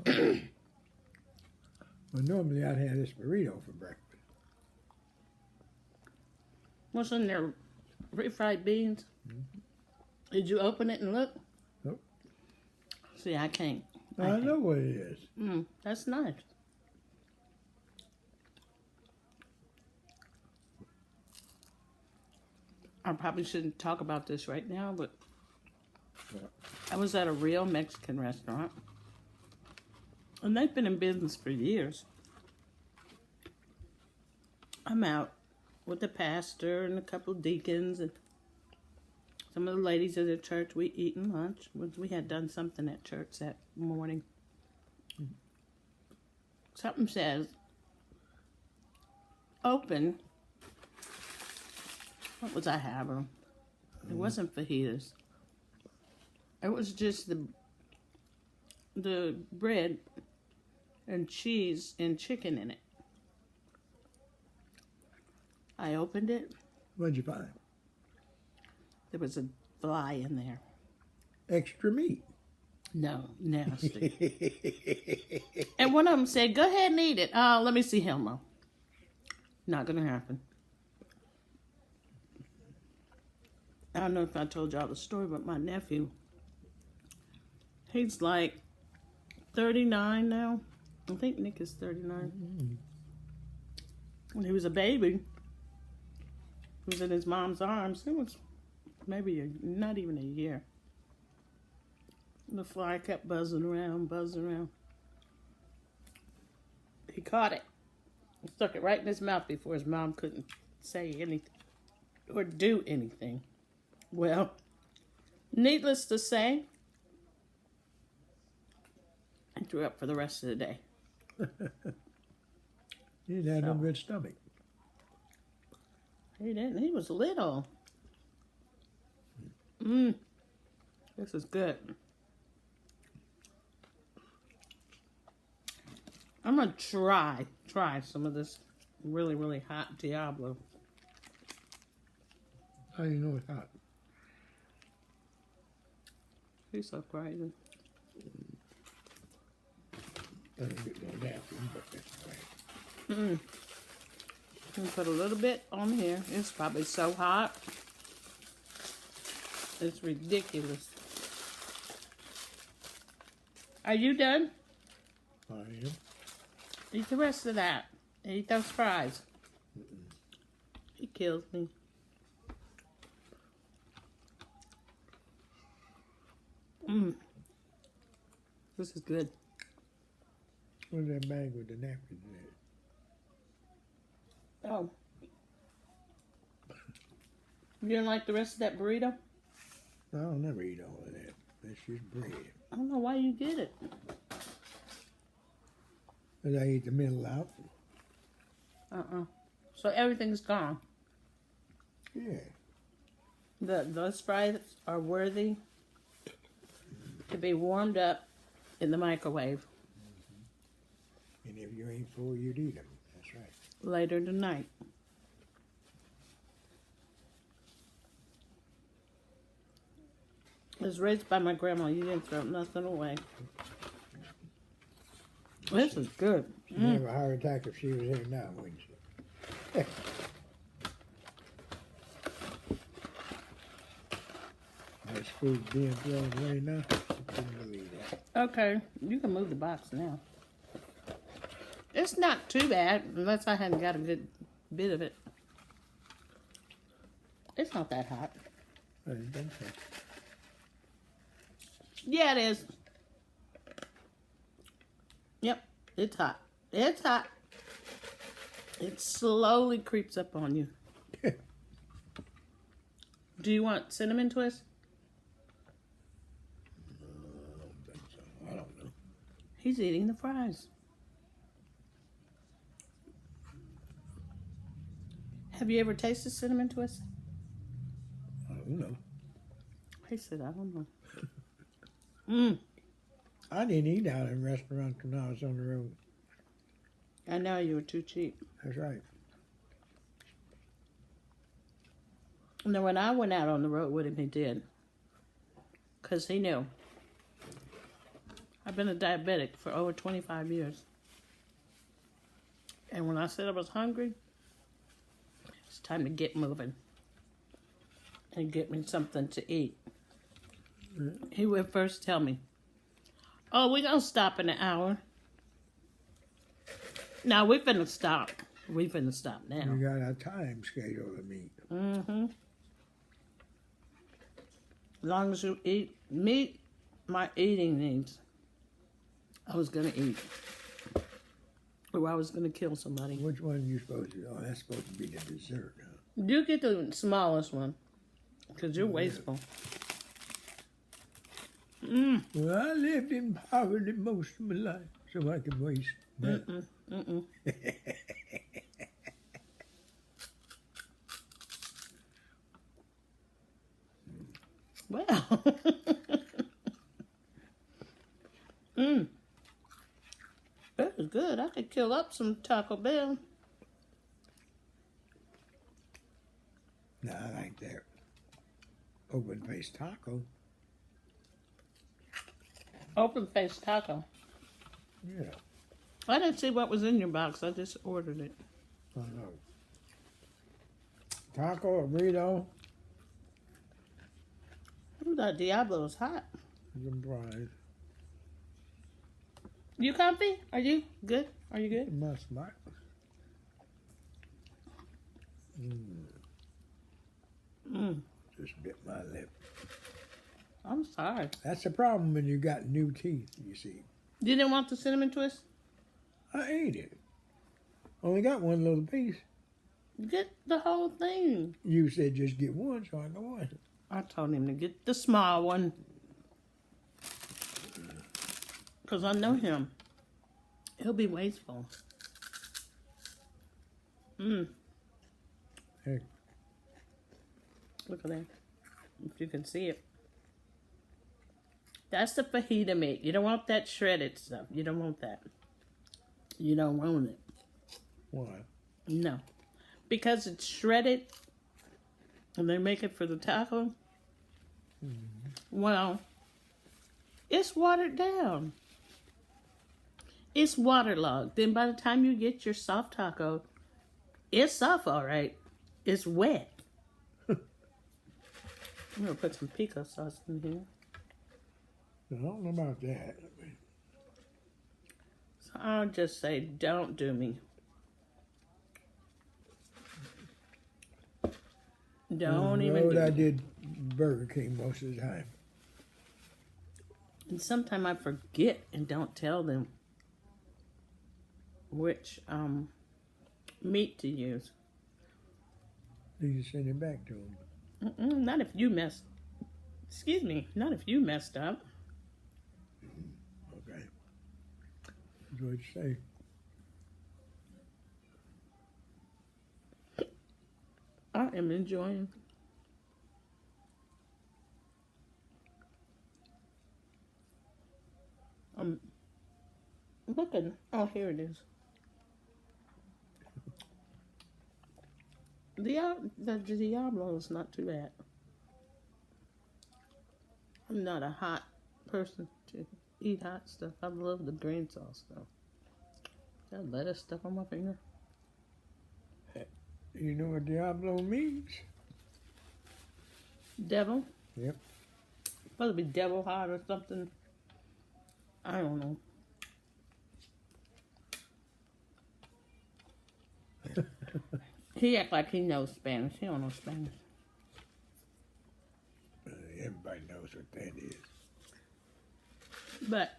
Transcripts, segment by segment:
Well, normally I'd have this burrito for breakfast. What's in there? Refried beans? Did you open it and look? Nope. See, I can't. I know what it is. That's nice. I probably shouldn't talk about this right now, but I was at a real Mexican restaurant. And they've been in business for years. I'm out with the pastor and a couple of deacons and some of the ladies at the church. We eating lunch. We had done something at church that morning. Something says, open. What was I having? It wasn't fajitas. It was just the bread and cheese and chicken in it. I opened it. What'd you find? There was a fly in there. Extra meat. No, nasty. And one of them said, go ahead and eat it. Let me see Helmo. Not going to happen. I don't know if I told y'all the story, but my nephew, he's like 39 now. I think Nick is 39. When he was a baby, he was in his mom's arms. It was maybe not even a year. The fly kept buzzing around, buzzing around. He caught it. He stuck it right in his mouth before his mom couldn't say anything or do anything. Well, needless to say, I threw up for the rest of the day. He didn't have no good stomach. He didn't. He was little. This is good. I'm going to try some of this really, really hot Diablo. How do you know it's hot? He's so crazy. Doesn't get no dancing, but that's right. I'm put a little bit on here. It's probably so hot. It's ridiculous. Are you done? I am. Eat the rest of that. Eat those fries. He kills me. This is good. What's that bag with the napkins in it? Oh. You didn't like the rest of that burrito? I'll never eat all of that. That's just bread. I don't know why you get it. Because I eat the middle out. So everything's gone. Yeah. Those fries are worthy to be warmed up in the microwave And if you ain't full, you'd eat them. That's right. later tonight. It was raised by my grandma. You didn't throw nothing away. This is good. She'd have a heart attack if she was here now, wouldn't she? This food being thrown away now. I couldn't believe that. Okay, you can move the box now. It's not too bad, unless I hadn't got a good bit of it. It's not that hot. I didn't think so. Yeah, it is. Yep, it's hot. It's hot. It slowly creeps up on you. Do you want cinnamon twist? I don't think so. I don't know. He's eating the fries. Have you ever tasted cinnamon twist? I don't know. He said, I don't know. I didn't eat out in restaurants when I was on the road. I know you were too cheap. That's right. And then when I went out on the road with him, he did. Because he knew. I've been a diabetic for over 25 years. And when I said I was hungry, it's time to get moving and get me something to eat. He would first tell me, oh, we're going to stop in an hour. Now, we're finna stop. We finna stop now. You got a time schedule to meet. Mm-hmm. As long as you meet my eating needs, I was going to eat. Or I was going to kill somebody. Which one are you supposed to? Oh, that's supposed to be the dessert, huh? You get the smallest one, because you're wasteful. Well, I lived in poverty most of my life, so I can waste that. Well. That was good. I could kill up some Taco Bell. No, I like that open-faced taco. Open-faced taco. Yeah. I didn't see what was in your box. I just ordered it. I know. Taco, burrito. Ooh, that Diablo is hot. Some fries. You comfy? Are you good? Are you good? My smart. Just bit my lip. I'm sorry. That's the problem when you got new teeth, you see. You didn't want the cinnamon twist? I ate it. Only got one little piece. Get the whole thing. You said just get one, so I got one. I told him to get the small one. Because I know him. He'll be wasteful. Hey, Look at that. If you can see it. That's the fajita meat. You don't want that shredded stuff. You don't want that. You don't want it. why? No. Because it's shredded and they make it for the taco. Well, it's watered down. It's waterlogged. Then by the time you get your soft taco, it's soft, all right. It's wet. I'm going to put some pico sauce in here. I don't know about that. So I'll just say, don't do me. Don't even do I me. did Burger King most of the time. And sometimes I forget and don't tell them which meat to use. You just send it back to them. Not if you messed. Excuse me. Not if you messed up. Okay. That's what you say. I am enjoying. I'm looking. Oh, here it is. The Diablo is not too bad. I'm not a hot person to eat hot stuff. I love the green sauce though. Got lettuce stuck on my finger. You know what Diablo means? Devil? Yep. Supposed to be devil hot or something. I don't know. He act like he knows Spanish. He don't know Spanish. Everybody knows what that is. But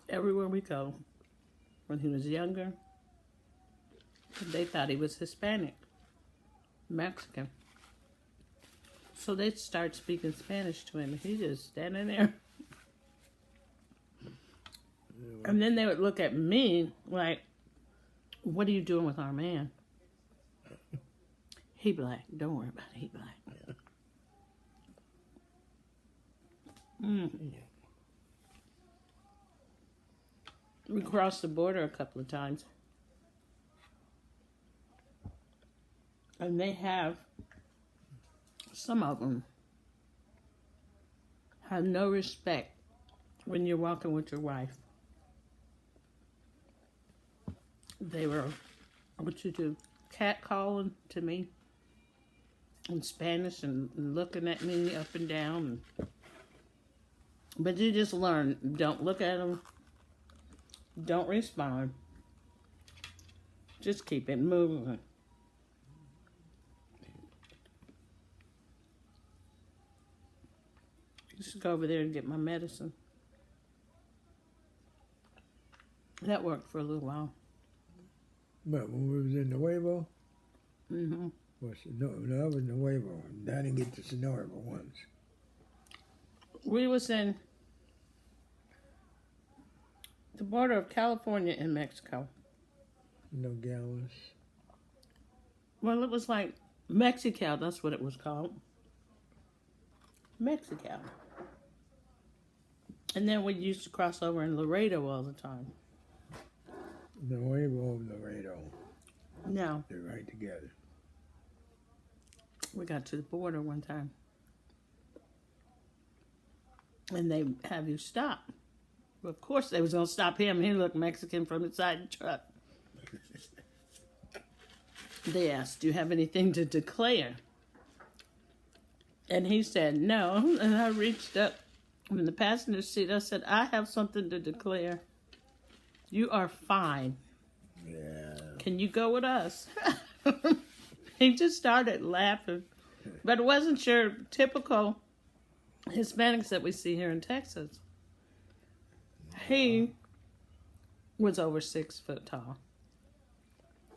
everywhere we go, when he was younger, they thought he was Hispanic, Mexican. So they'd start speaking Spanish to him, and he just standing there. And then they would look at me like, what are you doing with our man? He black. Don't worry about it. He black. We crossed the border a couple of times. And they have, some of them have no respect when you're walking with your wife. They were, what you do, catcalling to me in Spanish and looking at me up and down. But you just learn, don't look at them, don't respond. Just keep it moving. Just go over there and get my medicine. That worked for a little while. But when we was in Nuevo, Mm-hmm. no, I was in Nuevo. I didn't get to Sonora once. We was in the border of California and Mexico. No gallons. Well, it was like Mexico. That's what it was called. Mexico. And then we used to cross over in Laredo all the time. Nuevo, Laredo. No, They're right together. we got to the border one time. And they have you stop. Well, of course they was going to stop him. He looked Mexican from inside the truck. They asked, do you have anything to declare? And he said, no. And I reached up in the passenger seat. I said, I have something to declare. You are fine. Yeah. Can you go with us? He just started laughing. But it wasn't your typical Hispanics that we see here in Texas. He was over 6 foot tall.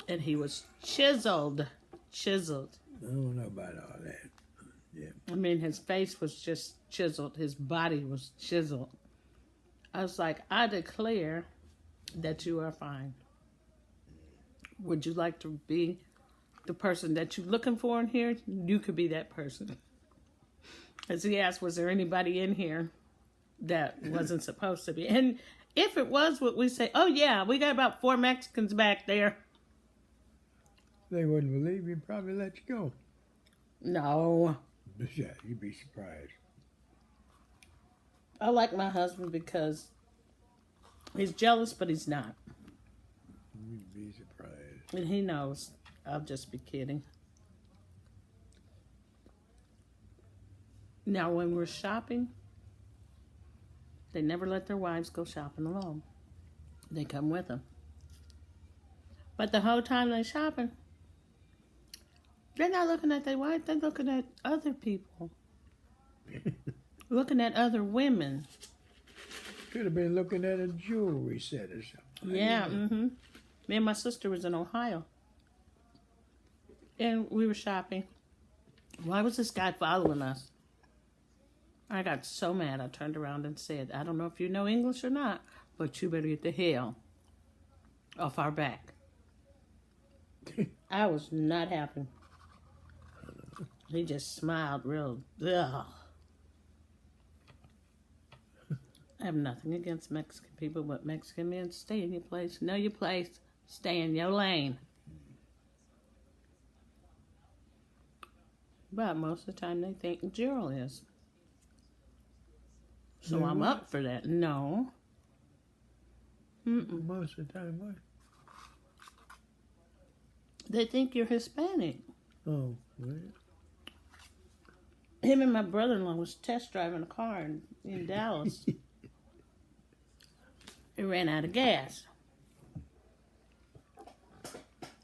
And he was chiseled. Chiseled. I don't know about all that. Yeah. I mean, his face was just chiseled. His body was chiseled. I was like, I declare that you are fine. Would you like to be the person that you're looking for in here? You could be that person. As he asked, was there anybody in here that wasn't supposed to be? And if it was, would we say, oh yeah, we got about 4 Mexicans back there? They wouldn't believe you'd probably let you go. No. Yeah, you'd be surprised. I like my husband because he's jealous, but he's not. You'd be surprised. And he knows I'll just be kidding. Now, when we're shopping, they never let their wives go shopping alone. They come with them. But the whole time they're shopping, they're not looking at their wife. They're looking at other people. Looking at other women. Could have been looking at a jewelry set or something. Yeah, mm-hmm. Me and my sister was in Ohio. And we were shopping. Why was this guy following us? I got so mad. I turned around and said, I don't know if you know English or not, but you better get the hell off our back. I was not happy. He just smiled real. Ugh. I have nothing against Mexican people, but Mexican men, stay in your place. Know your place. Stay in your lane. But most of the time they think Gerald is. So They're I'm what? up for that. No. Mm-mm. Most of the time, what? They think you're Hispanic. Oh, well. Him and my brother-in-law was test driving a car in Dallas. It ran out of gas.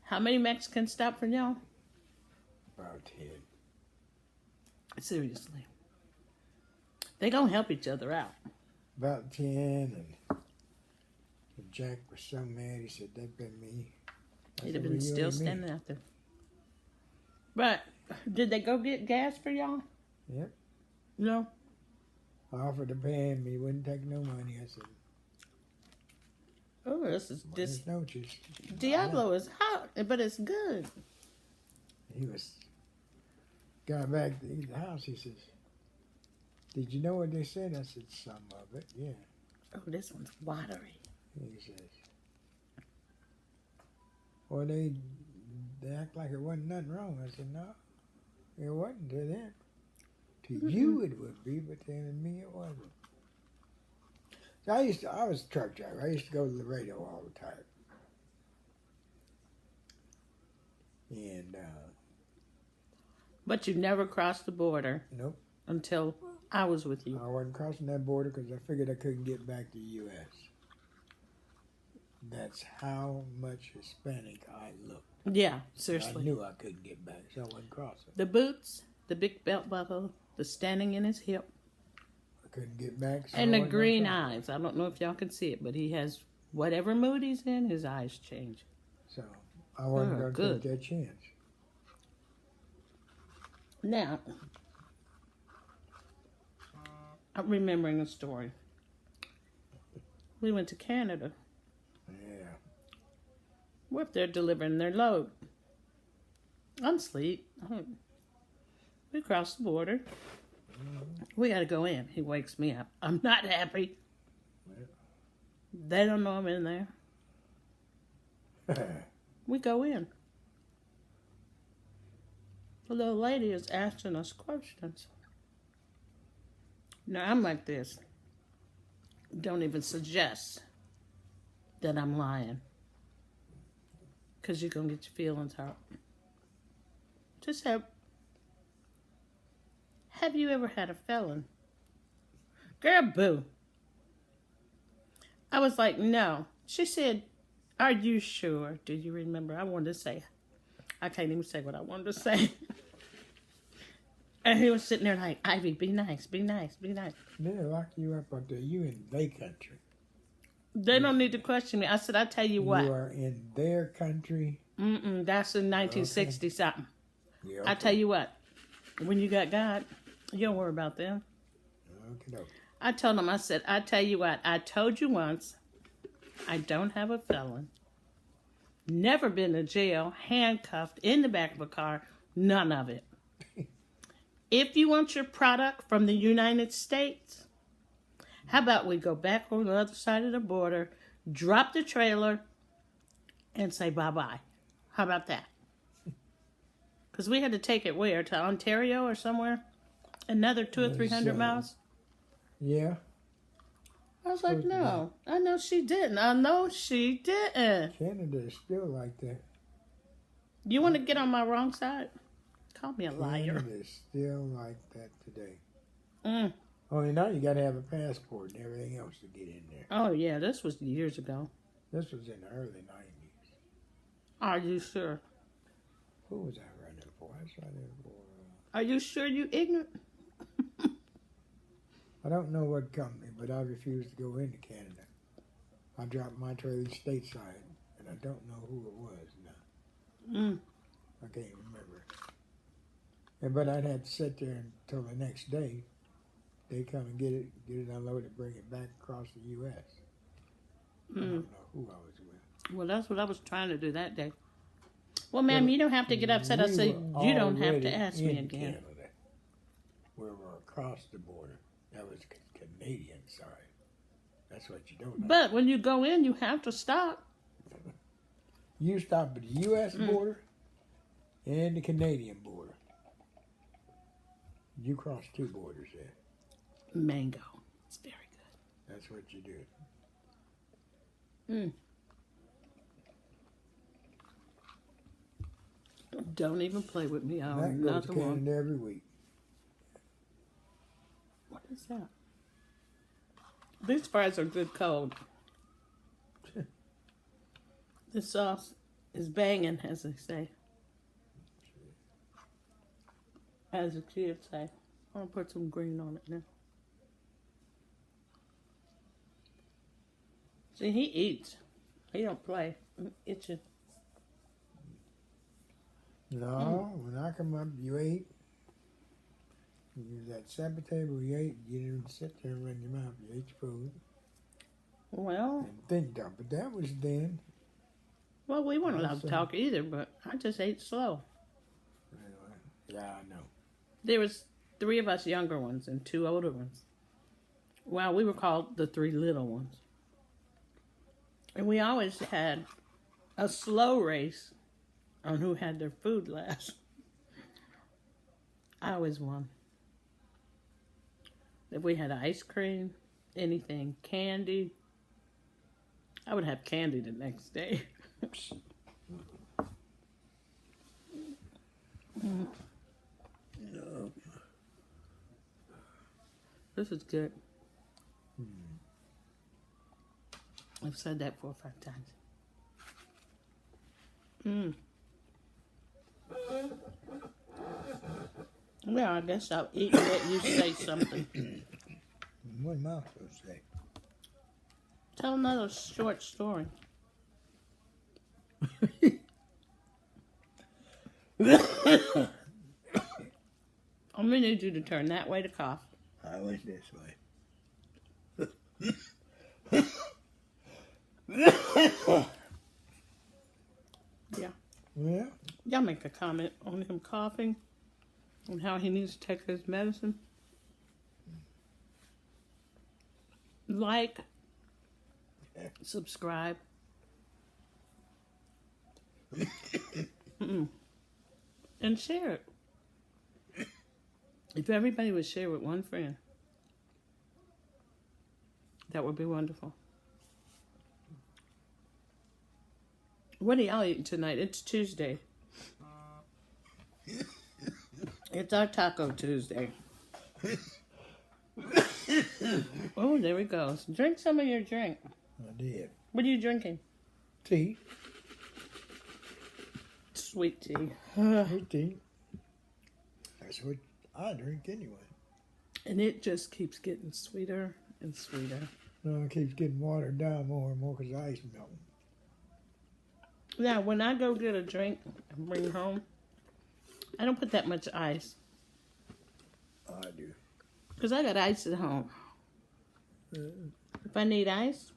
How many Mexicans stopped for y'all? About 10. Seriously. They gonna help each other out. About 10, and Jack was so mad, he said, that been me. I He'd said, have been "Well, you still ain't me." standing out there. But did they go get gas for y'all? Yep. No. I offered to pay him, he wouldn't take no money. I said, Oh, this is this "Buenas noches." Diablo is hot, but it's good. He got back to the house, he says, did you know what they said? I said, some of it, yeah. Oh, this one's watery. He says, well, they act like it wasn't nothing wrong. I said, no, it wasn't to them. To you it would be, but to me it wasn't. I was a truck driver. I used to go to Laredo all the time. And, But you never crossed the border nope, until I was with you. I wasn't crossing that border because I figured I couldn't get back to the U.S. That's how much Hispanic I looked. Yeah, I seriously. knew I couldn't get back, so I wasn't crossing. The boots, the big belt buckle, the standing in his hip, I couldn't get back. So and I the wasn't green gonna try. eyes. I don't know if y'all can see it, but he has whatever mood he's in, his eyes change. So I wasn't Oh, going to good. take that chance. Now, I'm remembering a story. We went to Canada. Yeah. We're up there delivering their load. I'm asleep. We crossed the border. We got to go in. He wakes me up. I'm not happy. They don't know I'm in there. We go in. The little lady is asking us questions. Now, I'm like this. Don't even suggest that I'm lying. Because you're going to get your feelings hurt. Just have you ever had a felon? Girl, boo. I was like, no. She said, are you sure? Do you remember? I wanted to say, I can't even say what I wanted to say. And he was sitting there like, Ivy, be nice, be nice, be nice. They'll lock you up out there. You in their country. They don't need to question me. I said, I tell you what. You are in their country. That's in 1960 something. Yeah, I tell you what. When you got God, you don't worry about them. Okay. I told him, I said, I tell you what. I told you once, I don't have a felon. Never been to jail, handcuffed, in the back of a car. None of it. If you want your product from the United States, how about we go back on the other side of the border, drop the trailer, and say bye-bye. How about that? Because we had to take it where? To Ontario or somewhere? Another 200 or 300 miles? Yeah. I was like, no. I know she didn't. I know she didn't. Canada is still like that. You want to get on my wrong side? Call me a liar. Canada is still like that today. Mm. Only now you got to have a passport and everything else to get in there. Oh, yeah. This was years ago. This was in the early 90s. Are you sure? Who was I running for? I was running for... Are you sure you ignorant? I don't know what company, but I refused to go into Canada. I dropped my trailer stateside, and I don't know who it was now. I can't remember. But I'd have to sit there until the next day. They come and get it unloaded, bring it back across the U.S. I don't know who I was with. Well, that's what I was trying to do that day. Well, ma'am, you don't have to get upset. I We said, were you don't have already to ask me in again. Canada. We were across the border. That was the Canadian side. That's what you don't know. But when you go in, you have to stop. You stop at the U.S. border and the Canadian border. You cross two borders there. Mango. It's very good. That's what you do. Don't even play with me. That I'm goes not to the one. Canada every week. What is that? These fries are good cold. The sauce is banging, as they say. As the kids say. I'm going to put some green on it now. See, he eats. He don't play. I'm itching. No, when I come up, you ate. You was at supper table, you ate. You didn't sit there and run your mouth. You ate your food. Well, And think that, but that was then. well, we weren't allowed to talk either, but I just ate slow. Anyway, yeah, I know. There was 3 of us younger ones and 2 older ones. Well, we were called the 3 little ones. And we always had a slow race on who had their food last. I always won. If we had ice cream, anything. Candy. I would have candy the next day. No. This is good. I've said that 4 or 5 times. Yeah, I guess I'll eat and let you say something. What am I supposed to say? Tell another short story. I'm gonna need you to turn that way to cough. I went this way. Yeah. Yeah. Y'all make a comment on him coughing and how he needs to take his medicine. Like, subscribe, and share it. If everybody would share with one friend, that would be wonderful. What are y'all eating tonight? It's Tuesday. It's our Taco Tuesday. Oh, there we go. Drink some of your drink. I did. What are you drinking? Tea. Sweet tea. Sweet tea. That's what I drink anyway. And it just keeps getting sweeter and sweeter. No, it keeps getting watered down more and more because the ice melting. Now, when I go get a drink and bring it home, I don't put that much ice. I do. Because I got ice at home. If I need ice,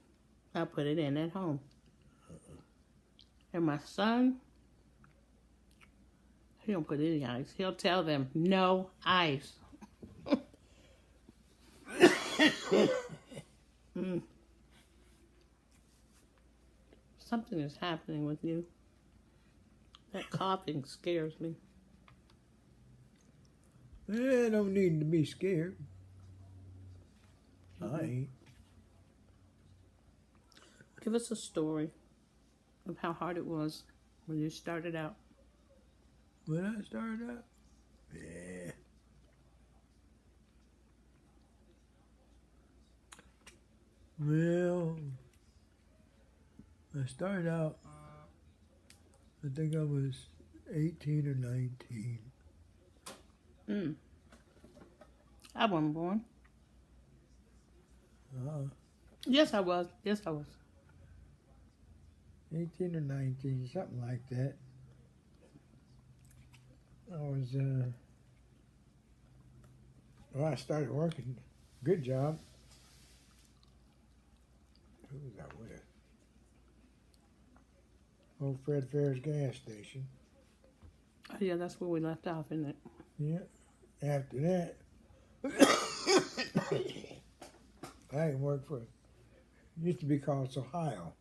I'll put it in at home. And my son, he don't put any ice. He'll tell them, no ice. Something is happening with you. That coughing scares me. I don't need to be scared. I ain't. Give us a story of how hard it was when you started out. When I started out? Yeah. Well, I started out, I think I was 18 or 19. I wasn't born. Uh, Yes, I was. Yes, I was. 18 or 19, something like that. I was, well, I started working. Good job. Who was I with? Old Fred Fair's gas station. Oh, yeah, that's where we left off, isn't it? Yeah. After that, I worked for, it used to be called Ohio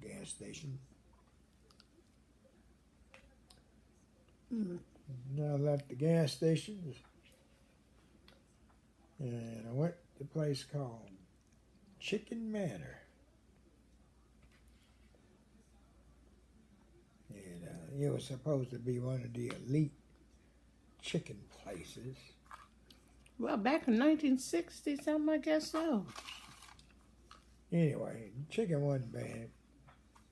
gas station. Now I left the gas station and I went to a place called Chicken Manor. And it was supposed to be one of the elite chicken places. Well, back in 1960 something, I guess so. Anyway, chicken wasn't bad.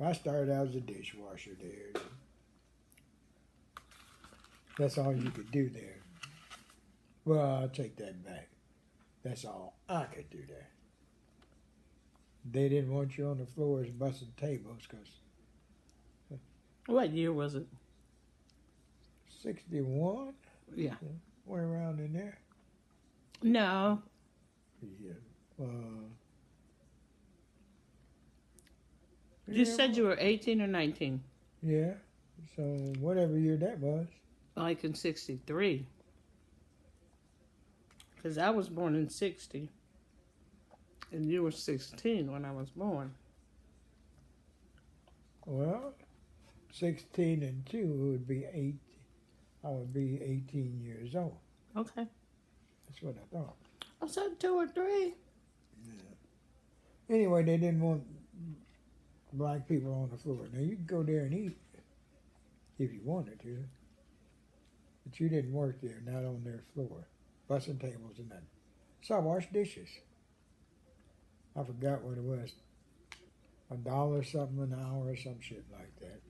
I started out as a dishwasher there. That's all you could do there. Well, I'll take that back. That's all I could do there. They didn't want you on the floors busting tables because What year was it? 61? Yeah. Went around in there. No. Yeah. You said you were 18 or 19. Yeah. So whatever year that was. Like in 63. Because I was born in 60. And you were 16 when I was born. Well, 16 and 2 would be 8. I would be 18 years old. Okay. That's what I thought. I said 2 or 3. Anyway, they didn't want black people on the floor. Now, you could go there and eat if you wanted to, but you didn't work there, not on their floor. Bussing tables and nothing. So I washed dishes. I forgot what it was. $1 something an hour or some shit like that.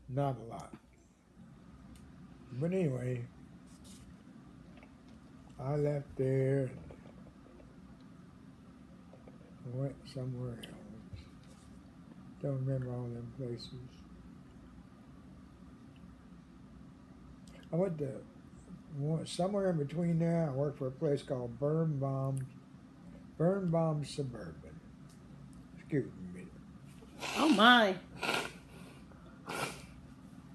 Not a lot. But anyway, I left there and went somewhere else. Don't remember all them places. I went to somewhere in between there. I worked for a place called Birnbaum Suburban. Excuse me. Oh my.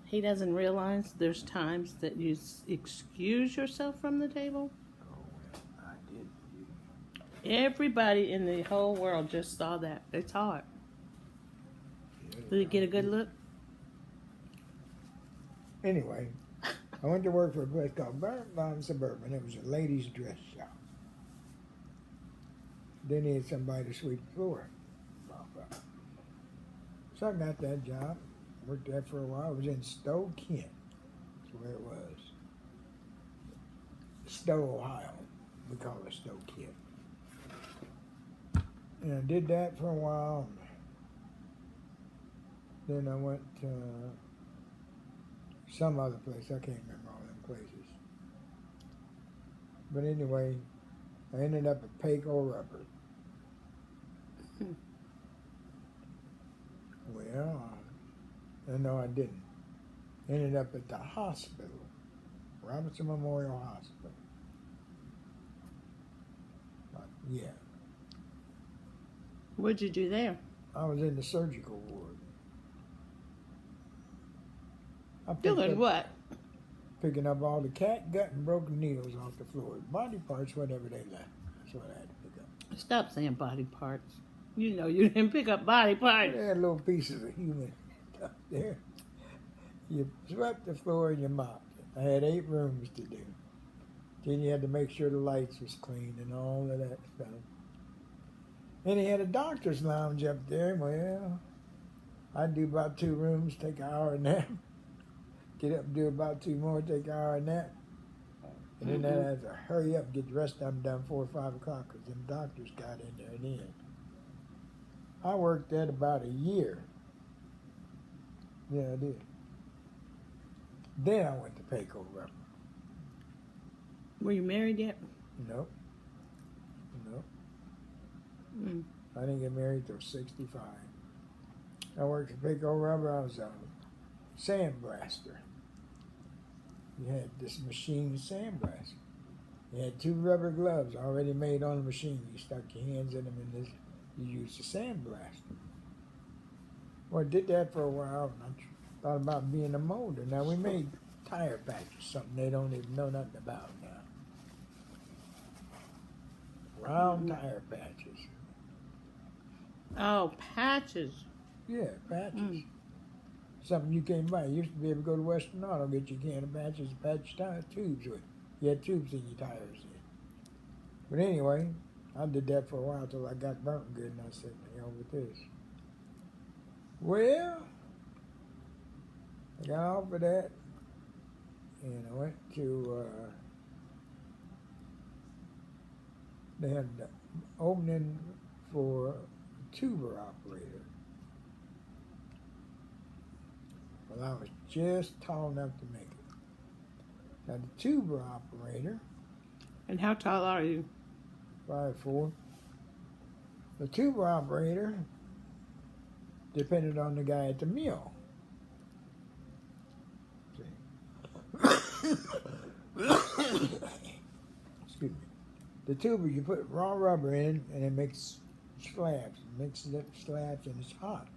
He doesn't realize there's times that you excuse yourself from the table. Oh, well, I did. Everybody in the whole world just saw that. They saw it. Yeah, Did you get a good look? Anyway, I went to work for a place called Birnbaum Suburban. It was a ladies' dress shop. They needed somebody to sweep the floor. So I got that job. Worked there for a while. It was in Stowe, Kent. That's where it was. Stowe, Ohio. We call it Stowe, Kent. And I did that for a while. Then I went to some other place. I can't remember all them places. But anyway, I ended up at PaPa Rubber. Well, no, I didn't. Ended up at the hospital, Robinson Memorial Hospital. But, yeah. What'd you do there? I was in the surgical ward. Doing what? Picking up all the cat gut and broken needles off the floor. Body parts, whatever they left. That's what I had to pick up. Stop saying body parts. You know you didn't pick up body parts. They had little pieces of human stuff there. You swept the floor and you mopped it. I had 8 rooms to do. Then you had to make sure the lights was clean and all of that stuff. And he had a doctor's lounge up there. Well, I'd do about 2 rooms, take an hour nap. Get up and do about 2 more, take an hour nap. And then I'd have to hurry up, get dressed up and done 4 or 5 o'clock because them doctors got in there then. I worked that about a year. Yeah, I did. Then I went to PaPa Rubber. Were you married yet? Nope. Nope. Mm. I didn't get married till 65. I worked at PaPa Rubber. I was a sandblaster. You had this machine sandblaster. You had 2 rubber gloves already made on the machine. You stuck your hands in them and this. You used a sandblaster. Well, I did that for a while, and I thought about being a molder. Now, we made tire patches, something they don't even know nothing about now. Round tire patches. Oh, patches. Yeah, patches. Something you can't buy. You used to be able to go to Western Auto, get your can of patches, patch tubes with. You had tubes in your tires in. But anyway, I did that for a while till I got burnt good, and I said, hell with this. Well, I got off of that, and I went to, they had an opening for a tuber operator. Well, I was just tall enough to make it. Now, the tuber operator. And how tall are you? 5'4". The tuber operator depended on the guy at the mill. Excuse me. The tuber, you put raw rubber in, and it makes slabs. It mixes up slabs, and it's hot.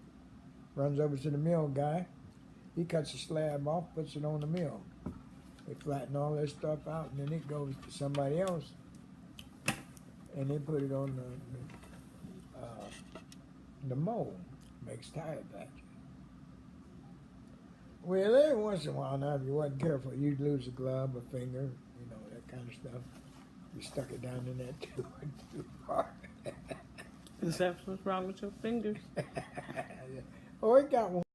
Runs over to the mill guy. He cuts the slab off, puts it on the mill. They flatten all that stuff out, and then it goes to somebody else. And they put it on the mold. Makes tire patches. Well, every once in a while now, if you wasn't careful, you'd lose a glove, a finger, you know, that kind of stuff. You stuck it down in that tube too far. Is that what's wrong with your fingers? Oh, it got one.